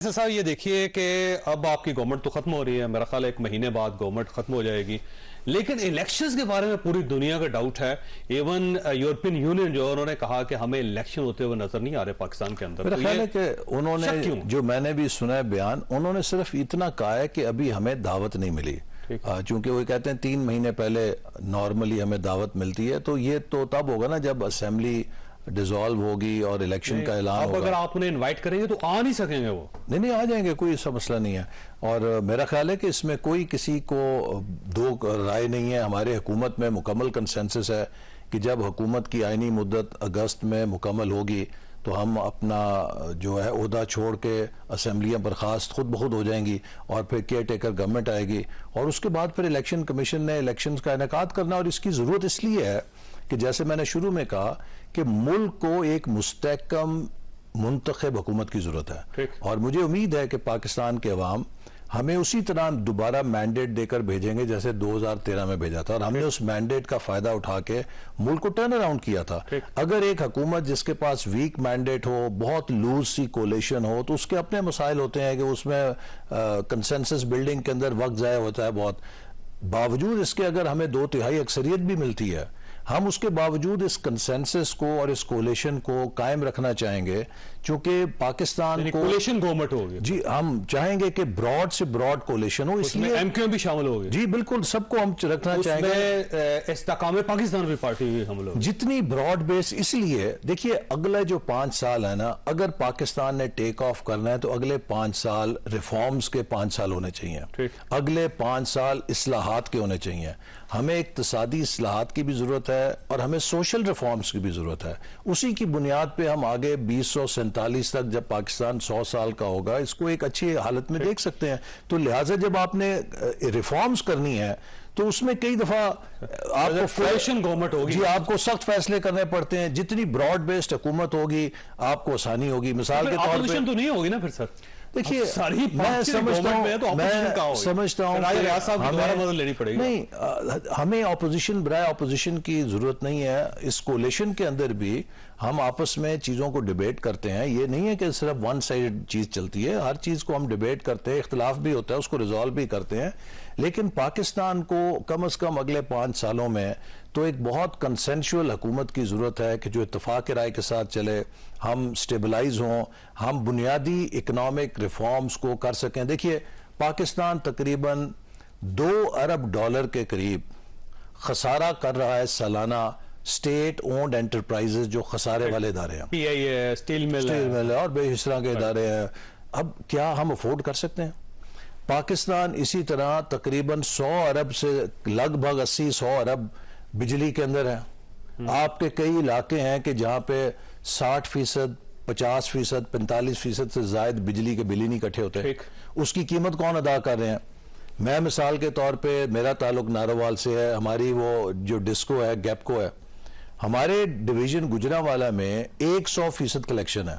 صاحب یہ دیکھیے کہ اب آپ کی گورنمنٹ تو ختم ہو رہی ہے، میرا خیال ایک مہینے بعد گورنمنٹ ختم ہو جائے گی، لیکن الیکشنز کے بارے میں پوری دنیا کا ڈاؤٹ ہے۔ ایون یورپین یونین جو انہوں نے کہا کہ ہمیں الیکشن ہوتے ہوئے نظر نہیں آ رہے پاکستان کے اندر۔ میرا خیال ہے کہ انہوں نے جو میں نے بھی سنا ہے بیان، انہوں نے صرف اتنا کہا ہے کہ ابھی ہمیں دعوت نہیں ملی، چونکہ وہ کہتے ہیں 3 مہینے پہلے نارملی ہمیں دعوت ملتی ہے، تو یہ تو تب ہوگا نا جب اسمبلی ڈیزالو ہوگی اور الیکشن کا اعلان ہوگا۔ اگر آپ انہیں انوائٹ کریں گے تو آ نہیں سکیں گے وہ؟ نہیں آ جائیں گے، کوئی ایسا مسئلہ نہیں ہے، اور میرا خیال ہے کہ اس میں کوئی کسی کو دو رائے نہیں ہے۔ ہمارے حکومت میں مکمل کنسنسس ہے کہ جب حکومت کی آئینی مدت اگست میں مکمل ہوگی تو ہم اپنا جو ہے عہدہ چھوڑ کے اسمبلیاں برخاست خود بخود ہو جائیں گی، اور پھر کیئر ٹیکر گورنمنٹ آئے گی، اور اس کے بعد پھر الیکشن کمیشن نے الیکشنز کا انعقاد کرنا، اور اس کی ضرورت اس لیے ہے کہ جیسے میں نے شروع میں کہا کہ ملک کو ایک مستحکم منتخب حکومت کی ضرورت ہے، اور مجھے امید ہے کہ پاکستان کے عوام ہمیں اسی طرح دوبارہ مینڈیٹ دے کر بھیجیں گے جیسے 2013 میں بھیجا تھا، اور ہم نے اس مینڈیٹ کا فائدہ اٹھا کے ملک کو ٹرن اراؤنڈ کیا تھا۔ اگر ایک حکومت جس کے پاس ویک مینڈیٹ ہو، بہت لوز سی کولیشن ہو، تو اس کے اپنے مسائل ہوتے ہیں کہ اس میں کنسنسس بلڈنگ کے اندر وقت ضائع ہوتا ہے بہت۔ باوجود اس کے اگر ہمیں 2/3 اکثریت بھی ملتی ہے، ہم اس کے باوجود اس کنسنسس کو اور اس کولیشن کو قائم رکھنا چاہیں گے، چونکہ پاکستان کو کولیشن گورنمنٹ ہوگی۔ جی ہم چاہیں گے کہ براڈ سے براڈ کولیشن ہو، اس لیے ایم کیو ایم بھی شامل ہوگی۔ جی بالکل، سب کو ہم رکھنا چاہیں گے۔ استحکام پاکستان بھی پارٹی بھی شامل ہوگی جتنی براڈ بیس، اس لیے دیکھیے اگلے جو 5 سال ہے نا، اگر پاکستان نے ٹیک آف کرنا ہے تو اگلے 5 سال ریفارمز کے 5 سال ہونے چاہیے، اگلے 5 سال اصلاحات کے ہونے چاہیے۔ ہمیں اقتصادی اصلاحات کی بھی ضرورت ہے اور ہمیں سوشل ریفارمز کی بھی ضرورت ہے، اسی کی بنیاد پہ ہم آگے 2047 تک جب پاکستان 100 سال کا ہوگا اس کو ایک اچھی حالت میں دیکھ سکتے ہیں۔ تو لہٰذا جب آپ نے ریفارمز کرنی ہے تو اس میں کئی دفعہ آپ کو کولیشن گورنمنٹ ہوگی، جی آپ کو سخت فیصلے کرنے پڑتے ہیں۔ جتنی براڈ بیسڈ حکومت ہوگی آپ کو آسانی ہوگی۔ مثال کے طور پہ اپوزیشن تو نہیں ہوگی نا پھر سر؟ دیکھیے میں سمجھتا ہوں نہیں، ہمیں اپوزیشن برائے اپوزیشن کی ضرورت نہیں ہے۔ اس کولیشن کے اندر بھی ہم آپس میں چیزوں کو ڈیبیٹ کرتے ہیں، یہ نہیں ہے کہ صرف ون سائیڈ چیز چلتی ہے، ہر چیز کو ہم ڈیبیٹ کرتے ہیں، اختلاف بھی ہوتا ہے، اس کو ریزالو بھی کرتے ہیں، لیکن پاکستان کو کم از کم اگلے 5 سالوں میں تو ایک بہت کنسنشول حکومت کی ضرورت ہے کہ جو اتفاق رائے کے ساتھ چلے، ہم سٹیبلائز ہوں، ہم بنیادی اکنامک ریفارمز کو کر سکیں۔ دیکھیے پاکستان تقریباً $2 ارب کے قریب خسارہ کر رہا ہے سالانہ، سٹیٹ اونڈ انٹرپرائزز جو خسارے والے ادارے ہیں، پی آئی ہے، سٹیل مل ہے اور بے اس طرح کے ادارے ہیں۔ اب کیا ہم افورڈ کر سکتے ہیں؟ پاکستان اسی طرح تقریباً 100 ارب سے لگ بھگ 80-100 ارب بجلی کے اندر ہے۔ آپ کے کئی علاقے ہیں کہ جہاں پہ 60%، 50%، 45% سے زائد بجلی کے بل ہی نہیں اکٹھے ہوتے، اس کی قیمت کون ادا کر رہے ہیں؟ میں مثال کے طور پہ، میرا تعلق ناروال سے ہے، ہماری وہ جو ڈسکو ہے، گیپکو ہے، ہمارے ڈویژن گجرانوالہ میں 100% کلیکشن ہے،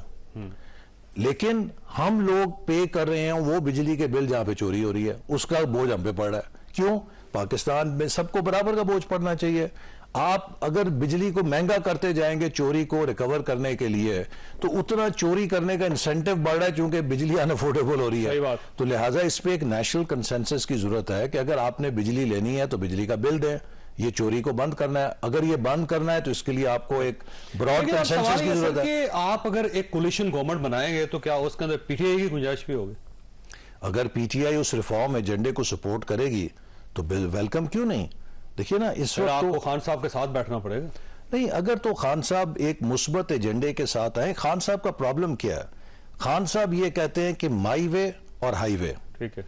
لیکن ہم لوگ پے کر رہے ہیں وہ بجلی کے بل جہاں پہ چوری ہو رہی ہے، اس کا بوجھ ہم پہ پڑ رہا ہے۔ کیوں؟ پاکستان میں سب کو برابر کا بوجھ پڑنا چاہیے۔ آپ اگر بجلی کو مہنگا کرتے جائیں گے چوری کو ریکور کرنے کے لیے تو اتنا چوری کرنے کا انسینٹیو بڑھ رہا ہے، چونکہ بجلی انافورڈیبل ہو رہی ہے۔ تو لہٰذا اس پہ ایک نیشنل کنسنسس کی ضرورت ہے کہ اگر آپ نے بجلی لینی ہے تو بجلی کا بل دیں، یہ چوری کو بند کرنا ہے۔ اگر یہ بند کرنا ہے تو اس کے لیے آپ کو ایک براڈ کنسنسس کی ضرورت ہے۔ کہ آپ اگر ایک کولیشن گورنمنٹ بنائیں گے تو کیا اس کے اندر پی ٹی آئی کی گنجائش بھی ہوگی؟ اگر P T I us reform ایجنڈے کو سپورٹ کرے گی تو ویلکم کیوں نہیں؟ دیکھیے نا اس وقت آپ کو خان صاحب کے ساتھ بیٹھنا پڑے گا۔ نہیں، اگر تو خان صاحب ایک مثبت ایجنڈے کے ساتھ آئیں۔ خان صاحب کا پرابلم کیا ہے؟ خان صاحب یہ کہتے ہیں کہ مائی وے اور ہائی وے، ٹھیک ہے،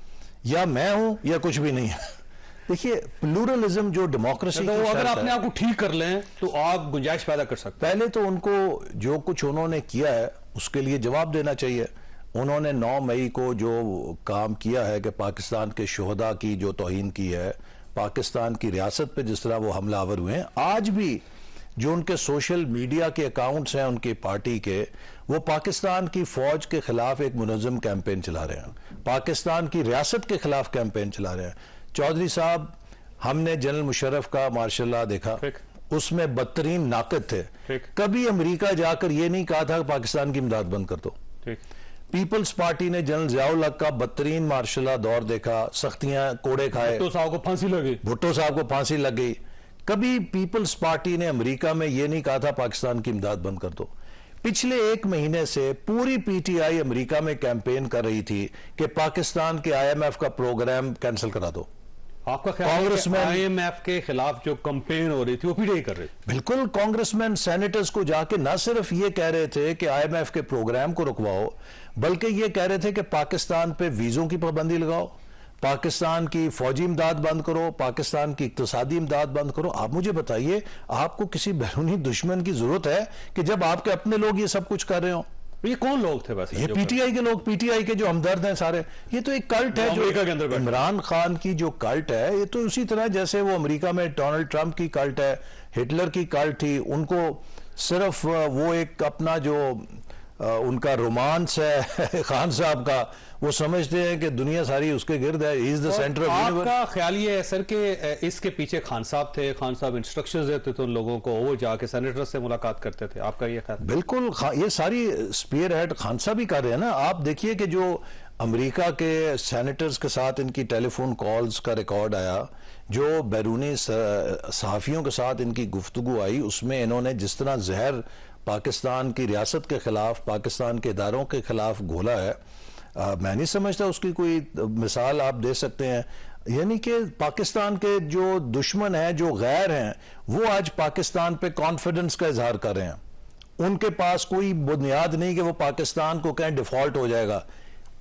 یا میں ہوں یا کچھ بھی نہیں ہے۔ دیکھیے پلورلزم جو ڈیموکریسی، اگر آپ نے آپ کو ٹھیک کر لیں تو آپ گنجائش پیدا کر سکتے ہیں۔ پہلے تو ان کو جو کچھ انہوں نے کیا ہے اس کے لیے جواب دینا چاہیے۔ انہوں نے 9 مئی کو جو کام کیا ہے کہ پاکستان کے شہداء کی جو توہین کی ہے، پاکستان کی ریاست پہ جس طرح وہ حملہ آور ہوئے ہیں، آج بھی جو ان کے سوشل میڈیا کے اکاؤنٹس ہیں ان کی پارٹی کے، وہ پاکستان کی فوج کے خلاف ایک منظم کیمپین چلا رہے ہیں، پاکستان کی ریاست کے خلاف کیمپین چلا رہے ہیں۔ چودھری صاحب، ہم نے جنرل مشرف کا مارشل لا دیکھا، اس میں بدترین ناقد تھے، کبھی امریکہ جا کر یہ نہیں کہا تھا کہ پاکستان کی امداد بند کر دو۔ پیپلز پارٹی نے جنرل ضیاء الحق کا بدترین مارشلہ دور دیکھا, سختیاں کوڑے کھائے, تو صاحب کو پھانسی لگی, بھٹو صاحب کو پھانسی لگ گئی. کبھی پیپلز پارٹی نے امریکہ میں یہ نہیں کہا تھا پاکستان کی امداد بند کر دو. پچھلے 1 مہینے سے پوری پی ٹی آئی امریکہ میں کیمپین کر رہی تھی کہ پاکستان کے آئی ایم ایف کا پروگرام کینسل کرا دو. آپ کا خیال ہے کہ آئی ایم ایف کے خلاف جو کمپین ہو رہی تھی وہ پی ٹی آئی کر رہی تھی؟ بالکل, کانگریس مین سینیٹرز کو جا کے نہ صرف یہ کہہ رہے تھے کہ آئی ایم ایف کے پروگرام کو رکواؤ, بلکہ یہ کہہ رہے تھے کہ پاکستان پہ ویزوں کی پابندی لگاؤ, پاکستان کی فوجی امداد بند کرو, پاکستان کی اقتصادی امداد بند کرو. آپ مجھے بتائیے, آپ کو کسی بیرونی دشمن کی ضرورت ہے کہ جب آپ کے اپنے لوگ یہ سب کچھ کر رہے ہوں؟ یہ کون لوگ تھے ویسے؟ یہ پی ٹی آئی کے لوگ, پی ٹی آئی کے جو ہمدرد ہیں سارے. یہ تو ایک کلٹ ہے جو عمران خان کی جو کلٹ ہے, یہ تو اسی طرح جیسے وہ امریکہ میں ڈونلڈ ٹرمپ کی کلٹ ہے, ہٹلر کی کلٹ تھی. ان کو صرف وہ ایک اپنا جو ان کا رومانس ہے خان صاحب کا, وہ سمجھتے ہیں کہ دنیا ساری اس کے گرد ہے, ہی از دی سینٹر آف یونیورس. آپ کا خیال یہ ہے سر کہ اس کے پیچھے خان صاحب تھے, خان صاحب انسٹرکشنز دیتے تھے ان لوگوں کو, وہ جا کے سینیٹر سے ملاقات کرتے تھے؟ آپ کا یہ خیال؟ بالکل, یہ ساری اسپیئر ہیڈ خان صاحب ہی کر رہے ہیں نا. آپ دیکھیے کہ جو امریکہ کے سینیٹرز کے ساتھ ان کی ٹیلی فون کالز کا ریکارڈ آیا, جو بیرونی صحافیوں کے ساتھ ان کی گفتگو آئی, اس میں انہوں نے جس طرح زہر پاکستان کی ریاست کے خلاف, پاکستان کے اداروں کے خلاف گھولا ہے, میں نہیں سمجھتا اس کی کوئی مثال آپ دے سکتے ہیں. یعنی کہ پاکستان کے جو دشمن ہیں, جو غیر ہیں, وہ آج پاکستان پہ کانفیڈنس کا اظہار کر رہے ہیں. ان کے پاس کوئی بنیاد نہیں کہ وہ پاکستان کو کہیں ڈیفالٹ ہو جائے گا.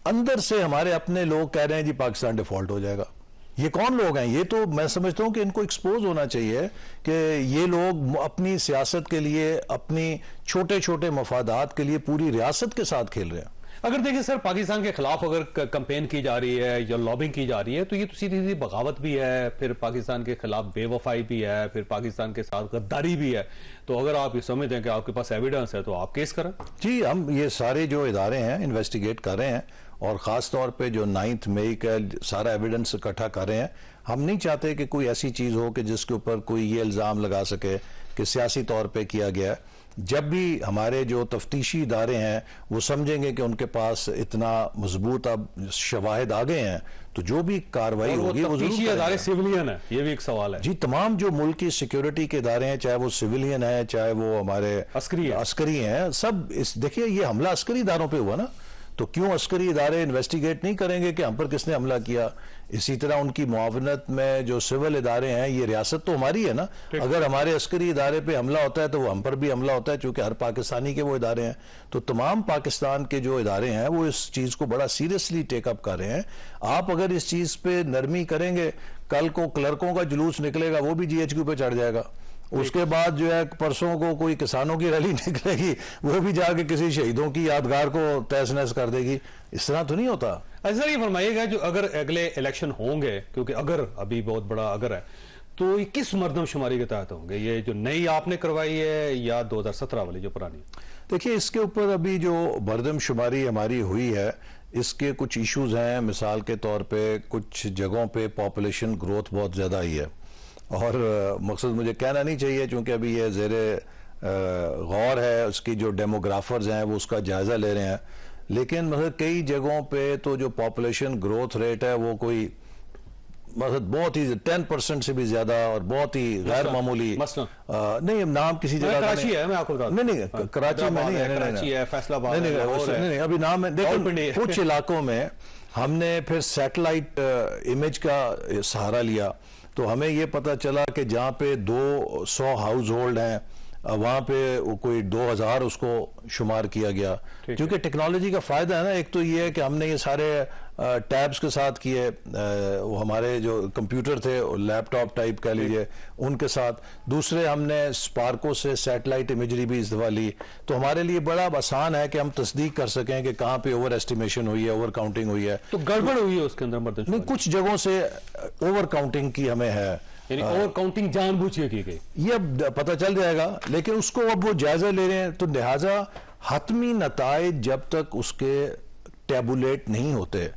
اندر سے ہمارے اپنے لوگ کہہ رہے ہیں جی پاکستان ڈیفالٹ ہو جائے گا. یہ کون لوگ ہیں؟ یہ تو میں سمجھتا ہوں کہ ان کو ایکسپوز ہونا چاہیے کہ یہ لوگ اپنی سیاست کے لیے, اپنی چھوٹے چھوٹے مفادات کے لیے پوری ریاست کے ساتھ کھیل رہے ہیں. اگر دیکھیں سر, پاکستان کے خلاف اگر کمپین کی جا رہی ہے یا لابنگ کی جا رہی ہے تو یہ تو سیدھی سیدھی بغاوت بھی ہے, پھر پاکستان کے خلاف بے وفائی بھی ہے, پھر پاکستان کے ساتھ غداری بھی ہے. تو اگر آپ یہ سمجھتے ہیں کہ آپ کے پاس ایویڈنس ہے تو آپ کیس کریں. جی, ہم یہ سارے جو ادارے ہیں انویسٹیگیٹ کر رہے ہیں, اور خاص طور پہ جو 9 مئی کا سارا ایویڈنس اکٹھا کر رہے ہیں. ہم نہیں چاہتے کہ کوئی ایسی چیز ہو کہ جس کے اوپر کوئی یہ الزام لگا سکے کہ سیاسی طور پہ کیا گیا ہے. جب بھی ہمارے جو تفتیشی ادارے ہیں وہ سمجھیں گے کہ ان کے پاس اتنا مضبوط اب شواہد آ گئے ہیں, تو جو بھی کاروائی ہوگی وہ تفتیشی ادارے سیولین ہیں, یہ بھی ایک سوال ہے. جی, تمام جو ملک کی سیکیورٹی کے ادارے ہیں, چاہے وہ سیولین ہیں, چاہے وہ ہمارے عسکری ہیں, سب دیکھیے یہ حملہ عسکری اداروں پہ ہوا نا, تو کیوں عسکری ادارے انویسٹیگیٹ نہیں کریں گے کہ ہم پر کس نے حملہ کیا؟ اسی طرح ان کی معاونت میں جو سول ادارے ہیں, یہ ریاست تو ہماری ہے نا, اگر ہمارے عسکری ادارے پہ حملہ ہوتا ہے تو وہ ہم پر بھی حملہ ہوتا ہے, چونکہ ہر پاکستانی کے وہ ادارے ہیں. تو تمام پاکستان کے جو ادارے ہیں وہ اس چیز کو بڑا سیریسلی ٹیک اپ کر رہے ہیں. آپ اگر اس چیز پہ نرمی کریں گے, کل کو کلرکوں کا جلوس نکلے گا, وہ بھی جی ایچ کیو پہ چڑھ جائے گا. اس کے بعد جو ہے پرسوں کو کوئی کسانوں کی ریلی نکلے گی, وہ بھی جا کے کسی شہیدوں کی یادگار کو تہس نہس کر دے گی. اس طرح تو نہیں ہوتا. اچھا, یہ فرمائیے گا جو اگر اگلے الیکشن ہوں گے, کیونکہ اگر ابھی بہت بڑا اگر ہے, تو یہ کس مردم شماری کے تحت ہوں گے؟ یہ جو نئی آپ نے کروائی ہے یا 2017 والی جو پرانی؟ دیکھیے, اس کے اوپر ابھی جو مردم شماری ہماری ہوئی ہے, اس کے کچھ ایشوز ہیں. مثال کے طور پہ کچھ جگہوں پہ پاپولیشن گروتھ بہت زیادہ آئی ہے, اور مقصد مجھے کہنا نہیں چاہیے چونکہ ابھی یہ زیر غور ہے, اس کی جو ڈیموگرافرز ہیں وہ اس کا جائزہ لے رہے ہیں. لیکن مطلب کئی جگہوں پہ تو جو پاپولیشن گروتھ ریٹ ہے وہ کوئی مطلب بہت ہی 10% سے بھی زیادہ اور بہت ہی غیر معمولی. نہیں, نام کسی جگہ کراچی ہے, میں آپ کو بتا دوں. نہیں, کراچی میں نہیں ہے, کراچی ہے, فیصل آباد ہے, نہیں, ابھی نام ہے. دیکھیں, کچھ علاقوں میں ہم نے پھر سیٹلائٹ امیج کا سہارا لیا, تو ہمیں یہ پتا چلا کہ جہاں پہ 200 ہاؤس ہولڈ ہیں, وہاں پہ کوئی 2000 اس کو شمار کیا گیا. کیونکہ ٹیکنالوجی کا فائدہ ہے نا, ایک تو یہ ہے کہ ہم نے یہ سارے ٹیبز کے ساتھ کیے, وہ ہمارے جو کمپیوٹر تھے لیپ ٹاپ ٹائپ کہہ لیجئے ان کے ساتھ. دوسرے ہم نے اسپارکو سے سیٹلائٹ امیجری بھی اس دفعہ لی, تو ہمارے لیے بڑا آسان ہے کہ ہم تصدیق کر سکیں کہ کہاں پہ اوور ایسٹیمیشن ہوئی ہے, اوور کاؤنٹنگ ہوئی ہے. تو گڑبڑ ہوئی ہے اس کے اندر مردم شماری؟ نہیں, کچھ جگہوں سے اوور کاؤنٹنگ کی ہمیں ہے, یعنی اوور کاؤنٹنگ جان بوجھ کے کی گئی, یہ اب پتہ چل جائے گا. لیکن اس کو اب وہ جائزہ لے رہے ہیں, تو لہٰذا حتمی نتائج جب تک اس کے ٹیبولیٹ نہیں ہوتے,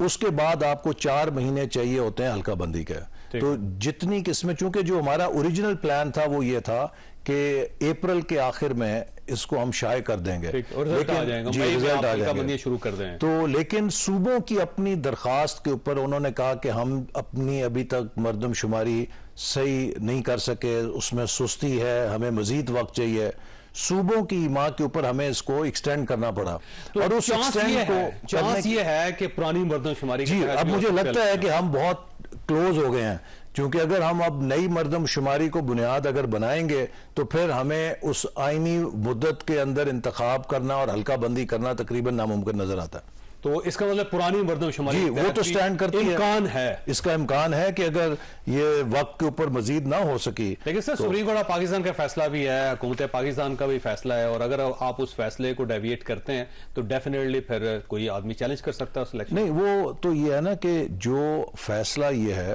اس کے بعد آپ کو 4 مہینے چاہیے ہوتے ہیں حلقہ بندی کے. تو جتنی قسمیں, چونکہ جو ہمارا اوریجنل پلان تھا وہ یہ تھا کہ اپریل کے آخر میں اس کو ہم شائع کر دیں گے، اور رزلٹ آ جائے گا، جی رزلٹ آ جائیں گے بندیاں شروع کر دیں۔ تو لیکن صوبوں کی اپنی درخواست کے اوپر انہوں نے کہا کہ ہم اپنی ابھی تک مردم شماری صحیح نہیں کر سکے، اس میں سستی ہے، ہمیں مزید وقت چاہیے۔ صوبوں کی ماں کے اوپر ہمیں اس کو ایکسٹینڈ کرنا پڑا، اور اس ایکسٹینڈ کو چانس یہ ہے کہ پرانی مردم شماری جی اب مجھے لگتا ہے کہ ہم بہت کلوز ہو گئے ہیں، کیونکہ اگر ہم اب نئی مردم شماری کو بنیاد اگر بنائیں گے تو پھر ہمیں اس آئینی مدت کے اندر انتخاب کرنا اور حلقہ بندی کرنا تقریباً ناممکن نظر آتا ہے۔ تو اس کا مطلب پرانی مردم شماری جی وہ تو سٹینڈ کرتی ہے، امکان ہے، اس کا امکان ہے کہ اگر یہ وقت کے اوپر مزید نہ ہو سکی۔ لیکن سر سپریم کورٹ آف پاکستان کا فیصلہ بھی ہے، حکومت پاکستان کا بھی فیصلہ ہے، اور اگر آپ اس فیصلے کو ڈیویٹ کرتے ہیں تو ڈیفینیٹلی پھر کوئی آدمی چیلنج کر سکتا ہے اس الیکشن۔ نہیں وہ تو یہ ہے نا کہ جو فیصلہ یہ ہے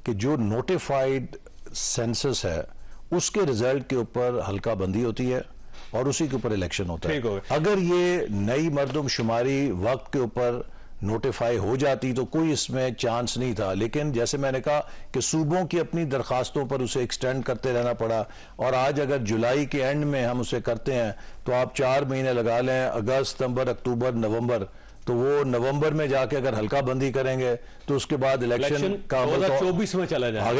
کہ جو نوٹیفائیڈ سینسس ہے اس کے رزلٹ کے اوپر حلقہ بندی ہوتی ہے اور اسی کے اوپر الیکشن ہوتا ہے۔ اگر یہ نئی مردم شماری وقت کے اوپر نوٹیفائی ہو جاتی تو کوئی اس میں چانس نہیں تھا، لیکن جیسے میں نے کہا کہ صوبوں کی اپنی درخواستوں پر اسے ایکسٹینڈ کرتے رہنا پڑا، اور آج اگر جولائی کے اینڈ میں ہم اسے کرتے ہیں تو آپ 4 مہینے لگا لیں، اگست، ستمبر، اکتوبر، نومبر، تو وہ نومبر میں جا کے اگر حلقہ بندی کریں گے تو اس کے بعد الیکشن کا 2024 میں چلا جائے گا۔